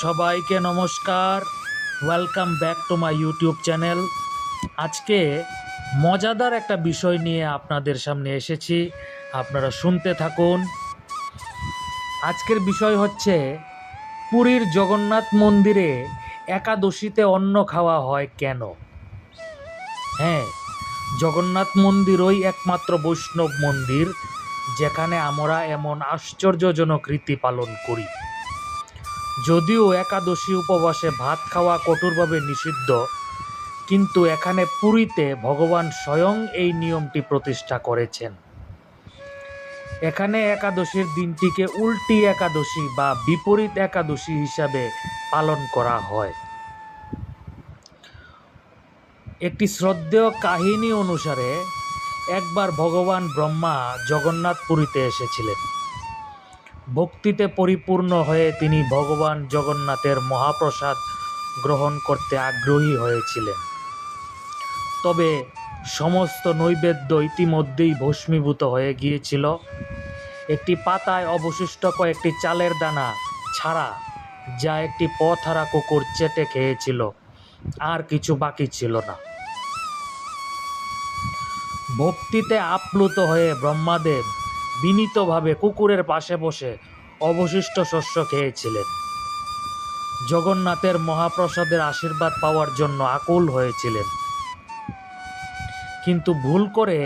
সবাইকে নমস্কার, welcome back to my YouTube channel. আজকে মজাদার একটা বিষয় নিয়ে আপনাদের সামনে এসেছি, আপনারা শুনতে থাকুন। আজকের বিষয় হচ্ছে পুরীর জগন্নাথ মন্দিরে একাদশীতে অন্ন খাওয়া হয় কেন। হ্যাঁ, জগন্নাথ মন্দির ওই একমাত্র বৈষ্ণব মন্দির যেখানে আমরা এমন আশ্চর্যজনক রীতি পালন করি। যদিও একাদশী উপবাসে ভাত খাওয়া কঠোরভাবে নিষিদ্ধ, কিন্তু এখানে পুরীতে ভগবান স্বয়ং এই নিয়মটি প্রতিষ্ঠা করেছেন। এখানে একাদশীর দিনটিকে উল্টি একাদশী বা বিপরীত একাদশী হিসাবে পালন করা হয়। একটি শ্রদ্ধেয় কাহিনী অনুসারে একবার ভগবান ব্রহ্মা জগন্নাথ পুরীতে এসেছিলেন। ভক্তিতে পরিপূর্ণ হয়ে তিনি ভগবান জগন্নাথের মহাপ্রসাদ গ্রহণ করতে আগ্রহী হয়েছিলেন। তবে সমস্ত নৈবেদ্য ইতিমধ্যেই ভস্মীভূত হয়ে গিয়েছিল। একটি পাতায় অবশিষ্ট কয়েকটি চালের দানা ছাড়া, যা একটি পথহারা কুকুর চেটে খেয়েছিল, আর কিছু বাকি ছিল না। ভক্তিতে আপ্লুত হয়ে ব্রহ্মাদেব বিনীতভাবে কুকুরের পাশে বসে অবশিষ্ট শস্য খেয়েছিলেন। জগন্নাথের মহাপ্রসাদের আশীর্বাদ পাওয়ার জন্য আকুল হয়েছিলেন। কিন্তু ভুল করে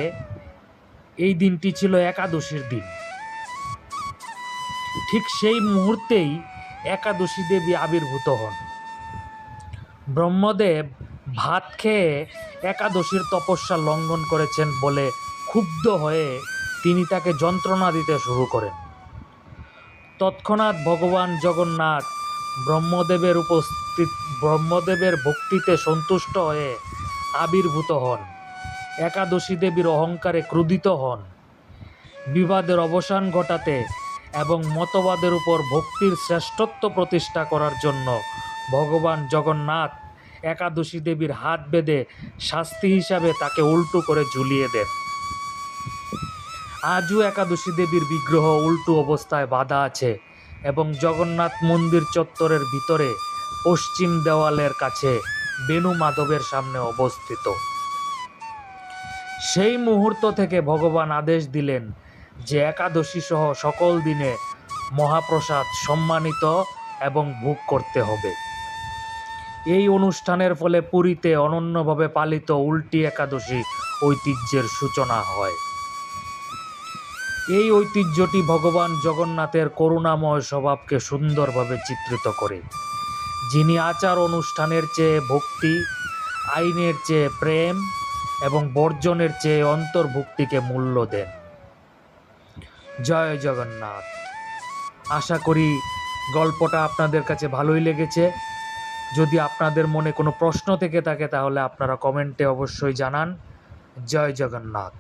এই দিনটি ছিল একাদশীর দিন। ঠিক সেই মুহূর্তেই একাদশী দেবী আবির্ভূত হন। ব্রহ্মদেব ভাত খেয়ে একাদশীর তপস্যা লঙ্ঘন করেছেন বলে ক্ষুব্ধ হয়ে তিনি তাকে যন্ত্রণা দিতে শুরু করেন। তৎক্ষণাৎ ভগবান জগন্নাথ ব্রহ্মদেবের ভক্তিতে সন্তুষ্ট হয়ে আবির্ভূত হন। একাদশী দেবীর অহংকারে ক্রোধিত হন। বিবাদের অবসান ঘটাতে এবং মতবাদের উপর ভক্তির শ্রেষ্ঠত্ব প্রতিষ্ঠা করার জন্য ভগবান জগন্নাথ একাদশী দেবীর হাত বেঁধে শাস্তি হিসাবে তাকে উল্টো করে ঝুলিয়ে দেন। আজও একাদশী দেবীর বিগ্রহ উল্টো অবস্থায় বাঁধা আছে এবং জগন্নাথ মন্দির চত্বরের ভিতরে পশ্চিম দেওয়ালের কাছে বেণু মাধবের সামনে অবস্থিত। সেই মুহূর্ত থেকে ভগবান আদেশ দিলেন যে একাদশী সহ সকল দিনে মহাপ্রসাদ সম্মানিত এবং ভোগ করতে হবে। এই অনুষ্ঠানের ফলে পুরীতে অনন্যভাবে পালিত উল্টি একাদশী ঐতিহ্যের সূচনা হয়। এই ঐতিহ্যটি ভগবান জগন্নাথের করুণাময় স্বভাবকে সুন্দরভাবে চিত্রিত করে, যিনি আচার অনুষ্ঠানের চেয়ে ভক্তি, আইনের চেয়ে প্রেম এবং বর্জনের চেয়ে অন্তর্ভুক্তিকে মূল্য দেন। জয় জগন্নাথ। আশা করি গল্পটা আপনাদের কাছে ভালোই লেগেছে। যদি আপনাদের মনে কোনো প্রশ্ন থেকে থাকে তাহলে আপনারা কমেন্টে অবশ্যই জানান। জয় জগন্নাথ।